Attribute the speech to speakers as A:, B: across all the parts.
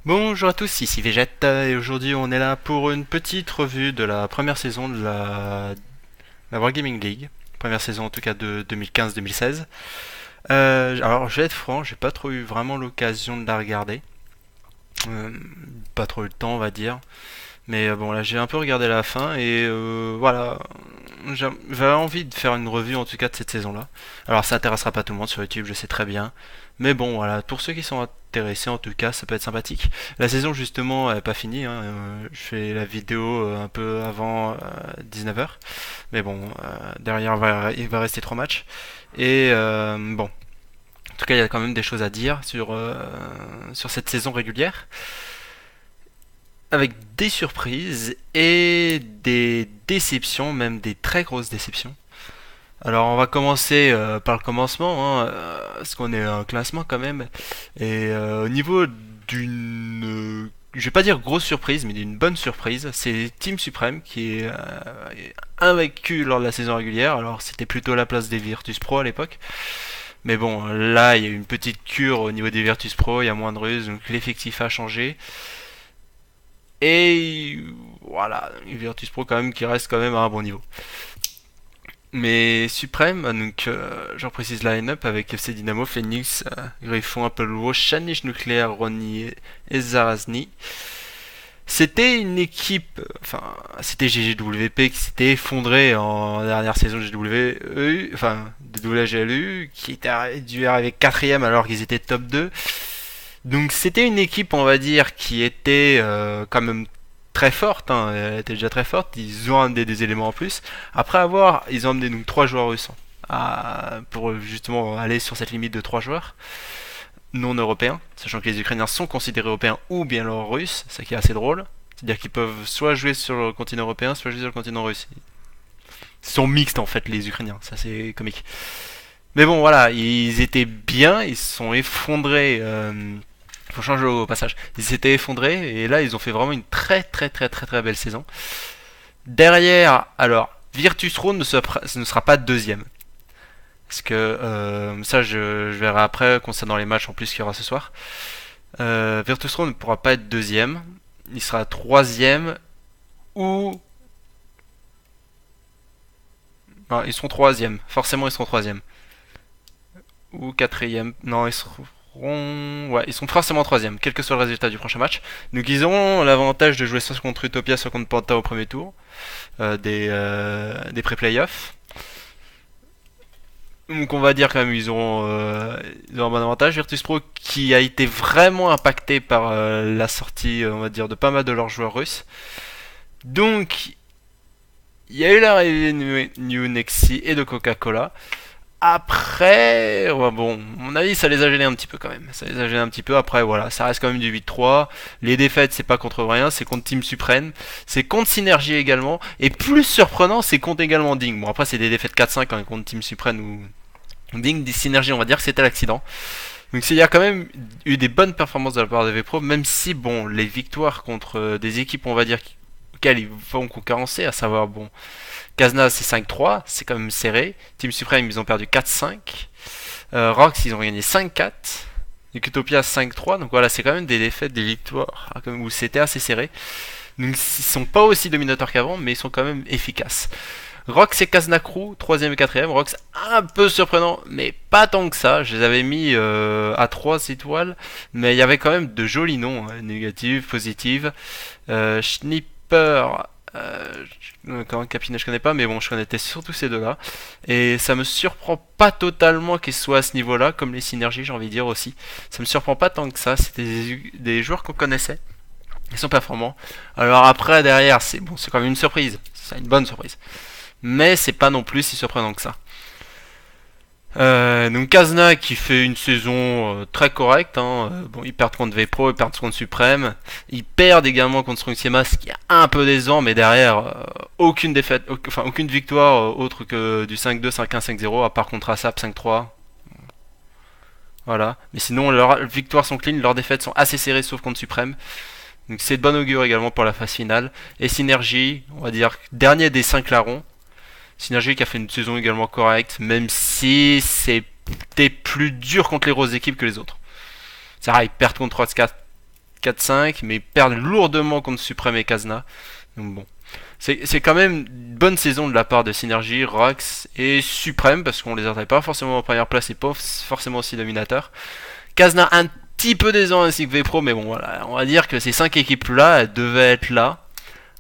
A: Bonjour à tous, ici Végette, et aujourd'hui on est là pour une petite revue de la première saison de la Wargaming League. Première saison en tout cas de 2015-2016. Alors je vais être franc, j'ai pas trop eu vraiment l'occasion de la regarder. Euh, Pas trop eu le temps on va dire. Mais bon là j'ai un peu regardé la fin et voilà. J'avais envie de faire une revue en tout cas de cette saison-là. Alors ça intéressera pas tout le monde sur YouTube, je sais très bien. Mais bon voilà, pour ceux qui sont intéressés en tout cas, ça peut être sympathique. La saison justement elle est pas finie, hein. Je fais la vidéo un peu avant 19h. Mais bon, derrière il va rester 3 matchs. Et bon, en tout cas il y a quand même des choses à dire sur cette saison régulière avec des surprises et des déceptions, même des très grosses déceptions. Alors on va commencer par le commencement, hein, parce qu'on est un classement quand même. Et au niveau je vais pas dire grosse surprise, mais d'une bonne surprise, c'est Team Supreme qui est invaincu lors de la saison régulière. Alors c'était plutôt la place des Virtus Pro à l'époque. Mais bon, là il y a eu une petite cure au niveau des Virtus Pro, il y a moins de ruses, donc l'effectif a changé. Et voilà, Virtus Pro quand même qui reste quand même à un bon niveau. Mais Supreme, donc je reprécise la line-up avec FC Dynamo, Phoenix, Griffon, Apple Watch, Chanish Nucléaire, Ronny et Zarazni. C'était une équipe, enfin c'était GGWP qui s'était effondré en dernière saison de GWU, enfin de WGLU, qui était dû arriver quatrième alors qu'ils étaient top 2. Donc c'était une équipe, on va dire, qui était quand même très forte, hein. Elle était déjà très forte. Ils ont amené des éléments en plus. Après avoir, ils ont amené donc 3 joueurs russes pour justement aller sur cette limite de 3 joueurs non européens, sachant que les Ukrainiens sont considérés européens ou bien alors russes, ce qui est assez drôle. C'est-à-dire qu'ils peuvent soit jouer sur le continent européen, soit jouer sur le continent russe. Ils sont mixtes en fait les Ukrainiens, ça c'est comique. Mais bon voilà, ils étaient bien, ils se sont effondrés. Faut changer au passage. Ils s'étaient effondrés et là ils ont fait vraiment une très belle saison. Derrière, alors Virtus Rhône ne sera pas deuxième. Parce que ça je verrai après concernant les matchs en plus qu'il y aura ce soir. Virtus Rhône ne pourra pas être deuxième. Il sera troisième ou... Non, ils seront troisième. Forcément ils seront troisième. Ou quatrième. Non, ouais, ils sont forcément troisième, quel que soit le résultat du prochain match. Donc ils auront l'avantage de jouer soit contre Utopia, soit contre Panta au premier tour des pré-playoffs. Donc on va dire quand même ils auront un bon avantage. Virtus Pro qui a été vraiment impacté par la sortie, on va dire, de pas mal de leurs joueurs russes. Donc il y a eu l'arrivée de New Nexi et de Coca-Cola. Après, ouais, bon, à mon avis, ça les a gênés un petit peu quand même. Ça les a gênés un petit peu. Après, voilà, ça reste quand même du 8-3. Les défaites, c'est pas contre rien, c'est contre Team Supreme. C'est contre Synergie également. Et plus surprenant, c'est contre également Ding. Bon, après, c'est des défaites 4-5 hein, contre Team Supreme ou Ding. Des Synergies, on va dire que c'était l'accident. Donc, il y a quand même eu des bonnes performances de la part de V-Pro, même si, bon, les victoires contre des équipes, on va dire, auxquelles ils vont concurrencer, à savoir, bon, Kazna c'est 5-3, c'est quand même serré. Team Supreme ils ont perdu 4-5. Rox ils ont gagné 5-4. Utopia 5-3. Donc voilà, c'est quand même des défaites, des victoires où c'était assez serré. Donc ils sont pas aussi dominateurs qu'avant, mais ils sont quand même efficaces. Rox et Kazna Crew, 3ème et 4ème. Rox un peu surprenant, mais pas tant que ça. Je les avais mis à 3 étoiles, mais il y avait quand même de jolis noms, hein, négatives, positives. Schnipper quand Capina je connais pas, mais bon, je connaissais surtout ces deux-là. Et ça me surprend pas totalement qu'ils soient à ce niveau-là, comme les synergies, j'ai envie de dire aussi. Ça me surprend pas tant que ça. C'était des joueurs qu'on connaissait. Ils sont performants. Alors après, derrière, c'est bon, c'est quand même une surprise. C'est une bonne surprise. Mais c'est pas non plus si surprenant que ça. Donc Kazna qui fait une saison très correcte, hein. Bon, ils perdent contre V-Pro, ils perdent contre Supreme, ils perdent également contre Strong Siemas, ce qui est un peu décevant, mais derrière aucune défaite, enfin aucune victoire autre que du 5-2, 5-1, 5-0, à part contre Asap 5-3. Voilà. Mais sinon leurs victoires sont clean, leurs défaites sont assez serrées sauf contre Supreme. Donc c'est de bon augure également pour la phase finale. Et Synergy, on va dire dernier des 5 larrons. Synergie qui a fait une saison également correcte, même si c'était plus dur contre les grosses équipes que les autres. C'est vrai, ils perdent contre 3-4 4-5, mais ils perdent lourdement contre Supreme et Kazna. Donc bon. C'est quand même une bonne saison de la part de Synergy, Rox et Supreme, parce qu'on les attendait pas forcément en première place et pas forcément aussi dominateurs. Kazna un petit peu décevant ainsi que V-Pro, mais bon voilà, on va dire que ces 5 équipes-là, elles devaient être là,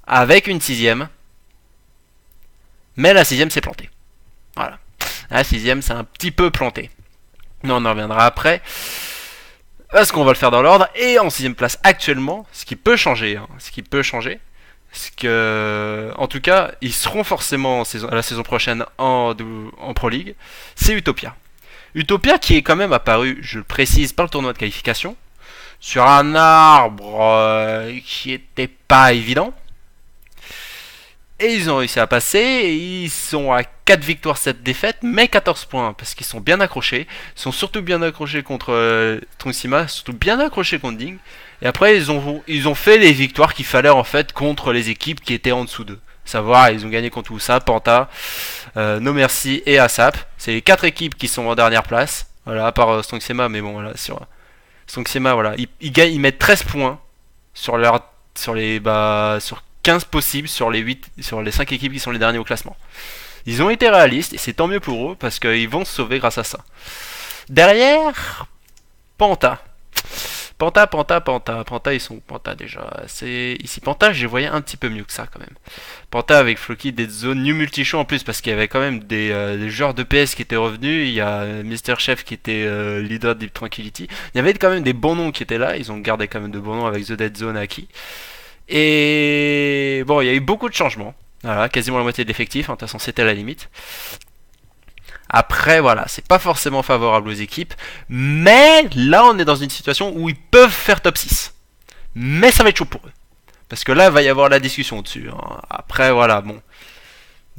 A: avec une 6ème. Mais la 6ème s'est plantée. Voilà. La 6ème c'est un petit peu planté. Mais on en reviendra après. Parce qu'on va le faire dans l'ordre. Et en 6ème place actuellement, ce qui peut changer, c'est que, en tout cas, ils seront forcément la saison prochaine en Pro League. C'est Utopia. Utopia qui est quand même apparu, je le précise, par le tournoi de qualification, sur un arbre qui était pas évident. Et ils ont réussi à passer, et ils sont à 4 victoires, 7 défaites, mais 14 points, parce qu'ils sont bien accrochés. Ils sont surtout bien accrochés contre Trunksima, surtout bien accrochés contre Ding. Et après, ils ont fait les victoires qu'il fallait en fait contre les équipes qui étaient en dessous d'eux. Savoir, ils ont gagné contre Usa, Panta, No Mercy et ASAP. C'est les 4 équipes qui sont en dernière place. Voilà, à part Strongssema, mais bon, voilà, sur Strongssema, voilà. Ils mettent 13 points sur sur 15 possibles sur les 5 équipes qui sont les derniers au classement. Ils ont été réalistes et c'est tant mieux pour eux parce qu'ils vont se sauver grâce à ça. Derrière, Panta, ils sont Panta déjà. Ici Panta, je les voyais un petit peu mieux que ça quand même. Panta avec Floki, des zones New Multishow en plus parce qu'il y avait quand même des joueurs de PS qui étaient revenus. Il y a Mister Chef qui était leader de Deep Tranquility. Il y avait quand même des bons noms qui étaient là. Ils ont gardé quand même de bons noms avec The Dead Zone, Aki. Et bon, il y a eu beaucoup de changements. Voilà, quasiment la moitié de l'effectif. De toute façon, c'était la limite. Après, voilà, c'est pas forcément favorable aux équipes. Mais là, on est dans une situation où ils peuvent faire top 6. Mais ça va être chaud pour eux. Parce que là, il va y avoir la discussion dessus. Après, voilà, bon.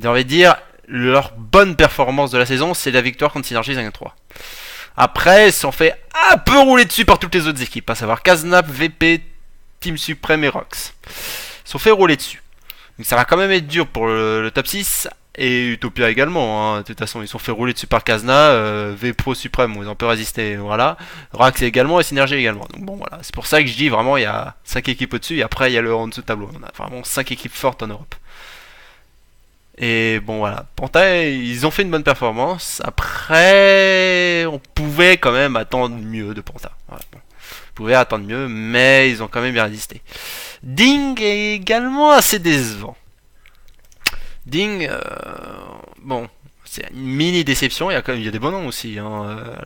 A: J'ai envie de dire, leur bonne performance de la saison, c'est la victoire contre Synergy 5-3. Après, ils se sont fait un peu rouler dessus par toutes les autres équipes. À savoir Kaznap, VP, Team Supreme et Rox. Ils se sont fait rouler dessus. Donc ça va quand même être dur pour le top 6. Et Utopia également, hein. De toute façon ils sont fait rouler dessus par Kazna, V-Pro Supreme, ils ont peu résisté, voilà. Rax également et Synergy également. Donc bon voilà, c'est pour ça que je dis vraiment il y a 5 équipes au-dessus et après il y a le en dessous de tableau. On a vraiment 5 équipes fortes en Europe. Et bon voilà, Panta ils ont fait une bonne performance. Après on pouvait quand même attendre mieux de Panta. Voilà, bon. On pouvait attendre mieux, mais ils ont quand même bien résisté. Ding est également assez décevant. Ding, bon, c'est une mini déception, il y a des bons noms aussi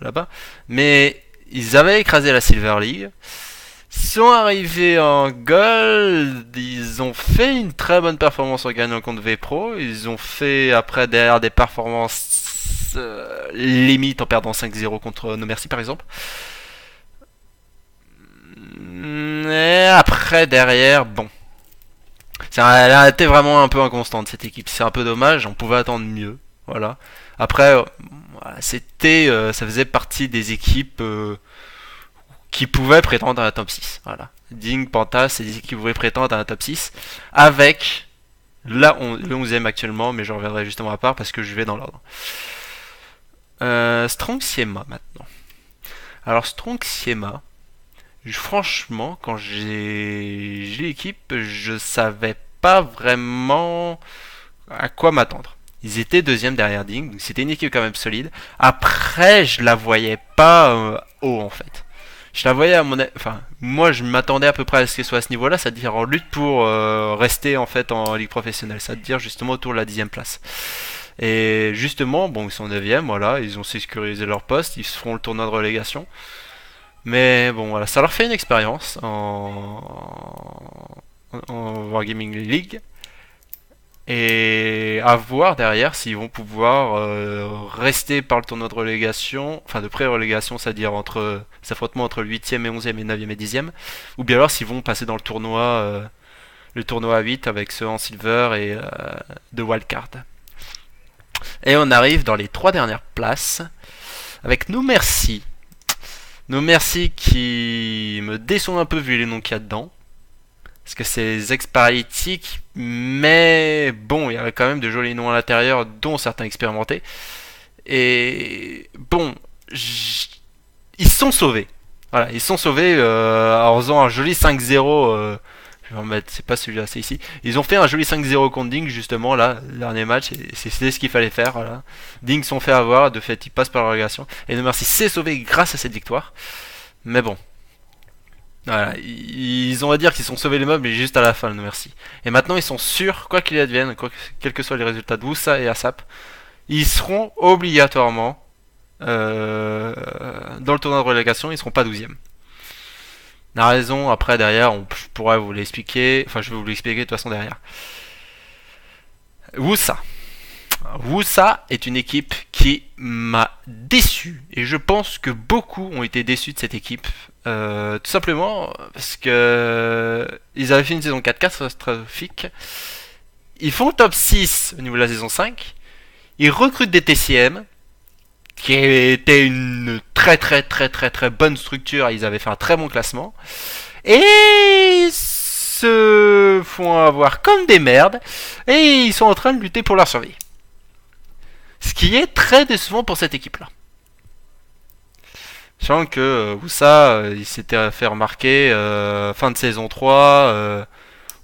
A: là-bas, mais ils avaient écrasé la Silver League, ils sont arrivés en Gold, ils ont fait une très bonne performance en gagnant contre V-Pro, ils ont fait après derrière des performances limites en perdant 5-0 contre No Mercy par exemple. Et après derrière, bon. Elle a été vraiment un peu inconstante cette équipe, c'est un peu dommage, on pouvait attendre mieux, voilà. Après, ça faisait partie des équipes qui pouvaient prétendre à un top 6, voilà. Ding, Panta, c'est des équipes qui pouvaient prétendre à un top 6, avec le 11ème actuellement, mais je reviendrai justement à part parce que je vais dans l'ordre. Strongssema maintenant. Alors Strongssema, franchement, quand j'ai l'équipe, je savais pas vraiment à quoi m'attendre. Ils étaient deuxième derrière Ding, donc c'était une équipe quand même solide. Après, je la voyais pas haut en fait. Je la voyais enfin, moi je m'attendais à peu près à ce qu'elle soit à ce niveau-là, c'est-à-dire en lutte pour rester en fait en ligue professionnelle, c'est-à-dire justement autour de la 10ème place. Et justement, bon, ils sont 9ème, voilà, ils ont sécurisé leur poste, ils feront le tournoi de relégation. Mais bon, voilà, ça leur fait une expérience en Wargaming League. Et à voir derrière s'ils vont pouvoir rester par le tournoi de relégation, enfin de pré-relégation, c'est-à-dire entre s'affrontement entre le 8ème et 11ème et 9ème et 10ème, ou bien alors s'ils vont passer dans le tournoi à 8 avec ceux en silver et de wildcard. Et on arrive dans les 3 dernières places avec No Mercy. No Mercy qui me déçoit un peu vu les noms qu'il y a dedans. Parce que c'est ex-paralytiques, mais bon, il y avait quand même de jolis noms à l'intérieur, dont certains expérimentés. Et bon, ils sont sauvés. Voilà, ils sont sauvés en faisant un joli 5-0. Je vais en mettre, c'est pas celui-là, c'est ici. Ils ont fait un joli 5-0 contre Ding, justement, là, le dernier match. Et c'était ce qu'il fallait faire, voilà. Ding sont fait avoir, de fait, ils passent par la relégation. Et No Mercy s'est sauvé grâce à cette victoire. Mais bon. Voilà, ils ont à dire qu'ils sont sauvés les meubles, mais juste à la fin, No Mercy. Et maintenant, ils sont sûrs, quoi qu'il advienne, quels que soient les résultats de Wusa et ASAP, ils seront obligatoirement dans le tournoi de relégation, ils seront pas 12e. La raison, après, derrière, je pourrais vous l'expliquer. Enfin, je vais vous l'expliquer de toute façon derrière. Wusa. Wusa est une équipe qui m'a déçu. Et je pense que beaucoup ont été déçus de cette équipe. Tout simplement parce que ils avaient fait une saison 4 catastrophique. Ils font le top 6 au niveau de la saison 5. Ils recrutent des TCM, qui était une très bonne structure. Ils avaient fait un très bon classement. Et ils se font avoir comme des merdes. Et ils sont en train de lutter pour leur survie. Ce qui est très décevant pour cette équipe-là. Sachant que Wusa, il s'était fait remarquer fin de saison 3.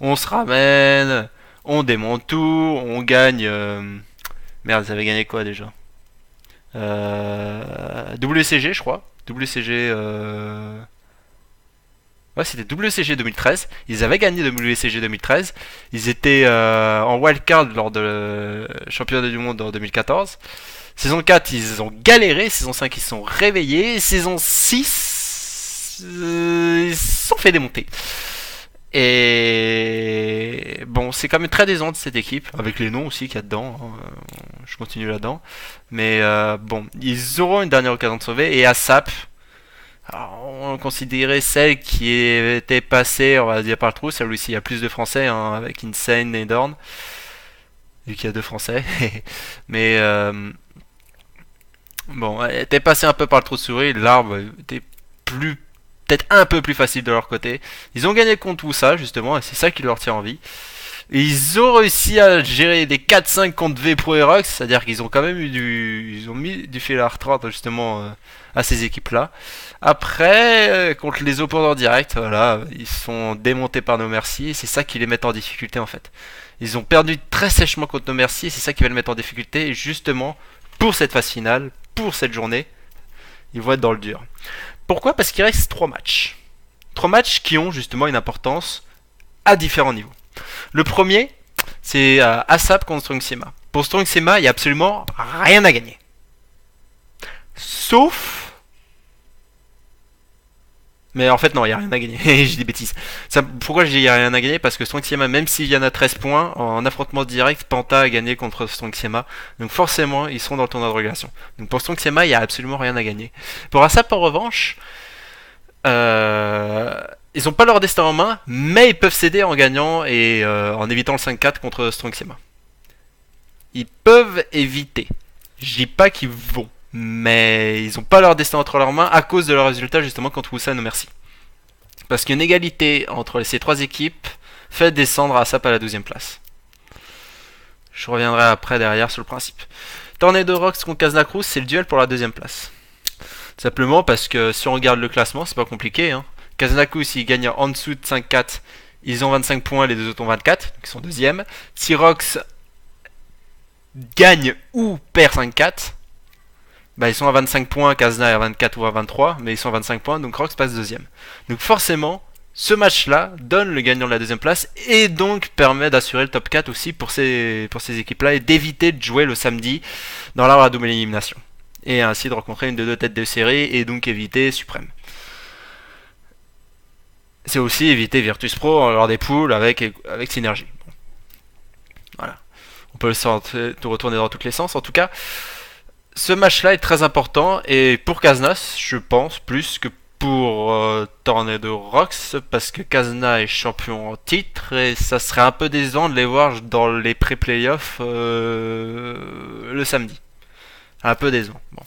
A: On se ramène. On démonte tout. On gagne. Merde, ils avaient gagné quoi déjà WCG, je crois. WCG. Ouais, c'était WCG 2013. Ils avaient gagné WCG 2013. Ils étaient en wildcard lors de championnat du monde en 2014. Saison 4, ils ont galéré. Saison 5, ils se sont réveillés. Saison 6, ils se sont fait démonter. Et bon, c'est quand même très décevant de cette équipe, avec les noms aussi qu'il y a dedans. Hein. Je continue là-dedans. Mais bon, ils auront une dernière occasion de sauver. Et ASAP, alors, on considérait celle qui était passée, on va dire, par le trou. Celle où il y a plus de Français, hein, avec Insane et Dorn. Vu qu'il y a deux Français. Mais bon, elle était passée un peu par le trou de souris. L'arbre était plus peut-être un peu plus facile de leur côté. Ils ont gagné contre tout ça, justement, et c'est ça qui leur tient en vie. Et ils ont réussi à gérer des 4-5 contre V Pro et Rox, c'est-à-dire qu'ils ont quand même eu ils ont mis du fil à retordre, justement, à ces équipes-là. Après, contre les opposants directs, voilà, ils sont démontés par No Mercy, et c'est ça qui les met en difficulté, en fait. Ils ont perdu très sèchement contre No Mercy, et c'est ça qui va les mettre en difficulté, et justement, pour cette phase finale, pour cette journée, ils vont être dans le dur. Pourquoi? Parce qu'il reste 3 matchs. 3 matchs qui ont justement une importance à différents niveaux. Le premier, c'est ASAP contre Strong Sema. Pour Strong Sema, il n'y a absolument rien à gagner. Sauf... Mais en fait, non, il n'y a rien à gagner. Je dis des bêtises. Pourquoi je dis il n'y a rien à gagner? Parce que Strong Sema, même s'il y en a 13 points, en affrontement direct, Panta a gagné contre Strong Sema. Donc forcément, ils seront dans le tournoi de relégation. Donc pour Strong Sema, il n'y a absolument rien à gagner. Pour ASAP, en revanche, ils n'ont pas leur destin en main, mais ils peuvent céder en gagnant et en évitant le 5-4 contre Strong Sema. Ils peuvent éviter. Je dis pas qu'ils vont. Mais ils n'ont pas leur destin entre leurs mains à cause de leur résultat justement contre Wusa et No Mercy. Parce qu'une égalité entre ces 3 équipes fait descendre ASAP à la 12e place. Je reviendrai après derrière sur le principe. Tornado Rocks contre Kazna Cruz, c'est le duel pour la 2e place. Simplement parce que si on regarde le classement, c'est pas compliqué. Hein. Kazna Cruz, ils gagnent en dessous de 5-4. Ils ont 25 points, les deux autres ont 24, donc ils sont 2e. Si Rocks gagne ou perd 5-4, bah, ils sont à 25 points, Kazna est à 24 ou à 23, mais ils sont à 25 points, donc Rox passe 2ème. Donc forcément, ce match-là donne le gagnant de la 2ème place et donc permet d'assurer le top 4 aussi pour ces équipes-là et d'éviter de jouer le samedi dans l'arbre à double élimination. Et ainsi de rencontrer une de 2 têtes de série et donc éviter Suprême. C'est aussi éviter Virtus Pro lors des poules avec Synergie. Bon. Voilà. On peut le retourner dans tous les sens. En tout cas, ce match-là est très important et pour Kaznas, je pense, plus que pour Tornado Rocks, parce que Kazna est champion en titre et ça serait un peu décevant de les voir dans les pré-playoffs le samedi. Un peu décevant. Bon.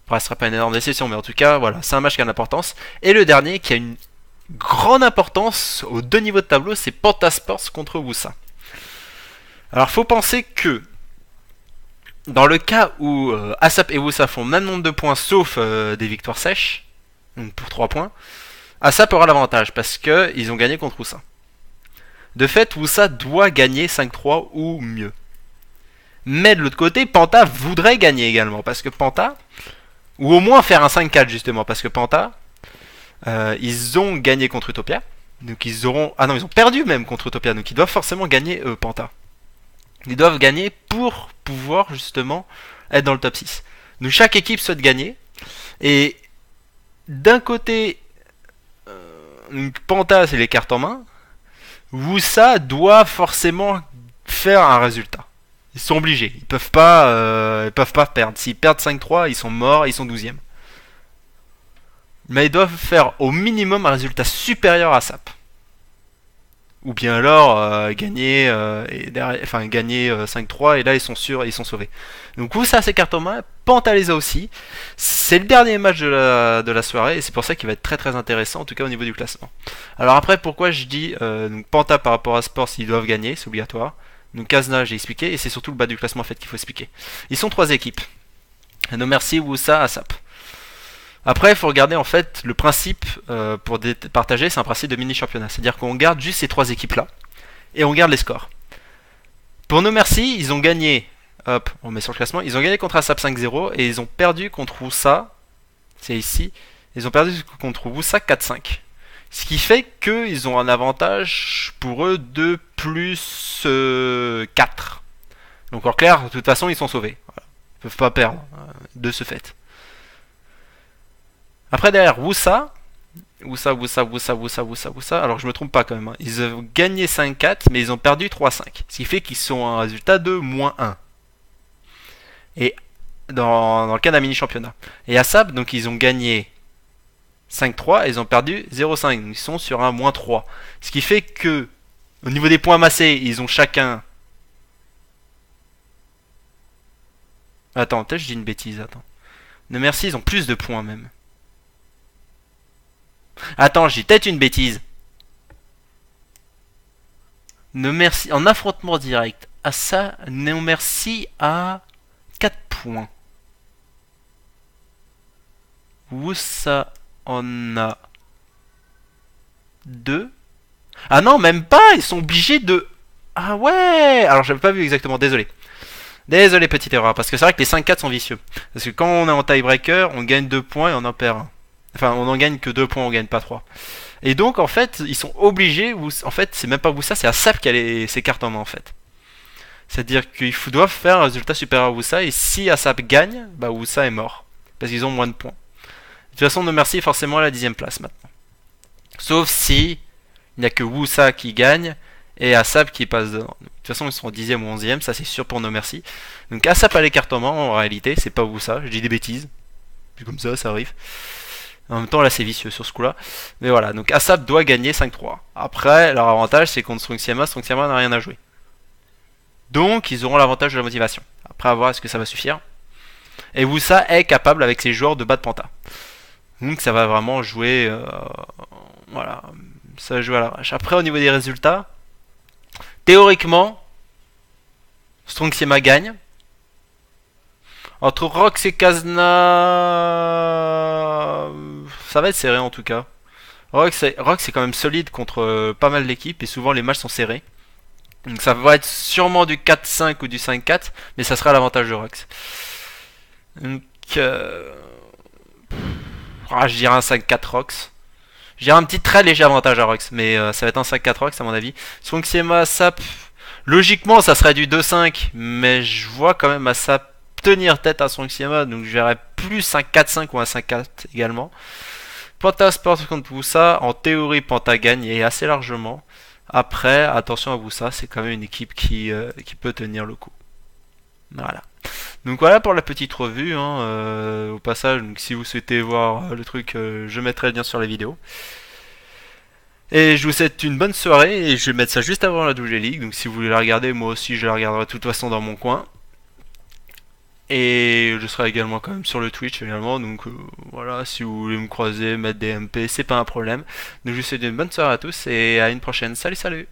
A: Après, ce serait pas une énorme déception, mais en tout cas, voilà, c'est un match qui a une importance. Et le dernier qui a une grande importance aux 2 niveaux de tableau, c'est Pantasports contre Wusa. Alors, faut penser que dans le cas où ASAP et Wusa font le même nombre de points sauf des victoires sèches, donc pour 3 points. ASAP aura l'avantage parce que ils ont gagné contre Wusa. De fait, Wusa doit gagner 5-3 ou mieux. Mais de l'autre côté, Panta voudrait gagner également parce que Panta, ou au moins faire un 5-4 justement, parce que Panta, ils ont gagné contre Utopia. Donc ils auront... Ah non, ils ont perdu même contre Utopia, donc ils doivent forcément gagner Panta. Ils doivent gagner pour pouvoir justement être dans le top 6. Donc chaque équipe souhaite gagner. Et d'un côté, Panta c'est les cartes en main. Wusa doit forcément faire un résultat. Ils sont obligés. Ils peuvent pas perdre. S'ils perdent 5-3, ils sont morts, ils sont 12e. Mais ils doivent faire au minimum un résultat supérieur à SAP. Ou bien alors gagner, gagner 5-3 et là ils sont sûrs, ils sont sauvés. Donc Wusa a ses cartes en main, Panta les a aussi. C'est le dernier match de la soirée et c'est pour ça qu'il va être très très intéressant, en tout cas au niveau du classement. Alors après pourquoi je dis donc Panta par rapport à Sports ils doivent gagner, c'est obligatoire. Donc Kazna j'ai expliqué et c'est surtout le bas du classement en fait qu'il faut expliquer. Ils sont 3 équipes. No Mercy, Wusa, ASAP. Après, il faut regarder en fait le principe pour partager, c'est un principe de mini-championnat. C'est-à-dire qu'on garde juste ces 3 équipes-là et on garde les scores. Pour No Mercy, ils ont gagné, hop, on met sur le classement, ils ont gagné contre ASAP 5-0 et ils ont perdu contre Wusa, c'est ici, ils ont perdu contre Wusa 4-5. Ce qui fait qu'ils ont un avantage pour eux de plus 4. Donc en clair, de toute façon, ils sont sauvés. Voilà. Ils peuvent pas perdre de ce fait. Après derrière Wusa, alors je me trompe pas quand même, hein. Ils ont gagné 5-4 mais ils ont perdu 3-5. Ce qui fait qu'ils sont à un résultat de -1. Et dans le cas d'un mini championnat. Et ASAP, donc ils ont gagné 5-3 et ils ont perdu 0-5. Donc ils sont sur un -3. Ce qui fait que au niveau des points amassés, ils ont chacun... Attends, peut-être je dis une bêtise, attends. No Mercy, ils ont plus de points même. Attends, j'ai peut-être une bêtise. No Mercy, en affrontement direct, à ça, No Mercy à 4 points. Wusa en a 2. Ah non, même pas, ils sont obligés de... Ah ouais. Alors j'avais pas vu exactement, désolé. Désolé, petite erreur, parce que c'est vrai que les 5-4 sont vicieux. Parce que quand on est en tiebreaker, on gagne 2 points et on en perd 1. Enfin, on en gagne que 2 points, on gagne pas 3. Et donc, en fait, ils sont obligés... En fait, c'est même pas Wusa, c'est ASAP qui a ses cartes en main, en fait. C'est-à-dire qu'ils doivent faire un résultat supérieur à Wusa, et si ASAP gagne, bah Wusa est mort. Parce qu'ils ont moins de points. De toute façon, No Mercy est forcément à la 10ème place, maintenant. Sauf si il n'y a que Wusa qui gagne, et ASAP qui passe dedans. De toute façon, ils seront 10ème ou 11ème, ça c'est sûr pour No Mercy. Donc ASAP a les cartes en main, en réalité, c'est pas Wusa, je dis des bêtises. Puis comme ça arrive. En même temps, là, c'est vicieux sur ce coup-là. Mais voilà, donc ASAP doit gagner 5-3. Après, leur avantage, c'est contre Strong Siama n'a rien à jouer. Donc, ils auront l'avantage de la motivation. Après, à voir est-ce que ça va suffire. Et Wusa est capable, avec ses joueurs, de battre Panta. Donc, ça va vraiment jouer... voilà, ça va jouer à l'arrache. Après, au niveau des résultats, théoriquement, Strong Siama gagne. Entre Rox et Kazna, ça va être serré en tout cas. Rox est quand même solide contre pas mal d'équipes et souvent les matchs sont serrés. Donc ça va être sûrement du 4-5 ou du 5-4, mais ça sera l'avantage de Rox. Donc je dirais un 5-4 Rox. Je dirais un petit très léger avantage à Rox, mais ça va être un 5-4 Rox à mon avis. Strong Siema, Sap, logiquement ça serait du 2-5, mais je vois quand même à Sap tenir tête à Strong Siema, donc je verrais plus un 4-5 ou un 5-4 également. Panta Sport contre Wusa, en théorie Panta gagne et assez largement. Après, attention à Wusa, c'est quand même une équipe qui peut tenir le coup. Voilà. Donc voilà pour la petite revue. Au passage, donc, si vous souhaitez voir le truc, je mettrai le lien sur la vidéo. Et je vous souhaite une bonne soirée et je vais mettre ça juste avant la WG League. Donc si vous voulez la regarder, moi aussi je la regarderai de toute façon dans mon coin. Et je serai également quand même sur le Twitch également, donc voilà, si vous voulez me croiser, mettre des MP, c'est pas un problème. Donc je vous souhaite une bonne soirée à tous et à une prochaine. Salut salut!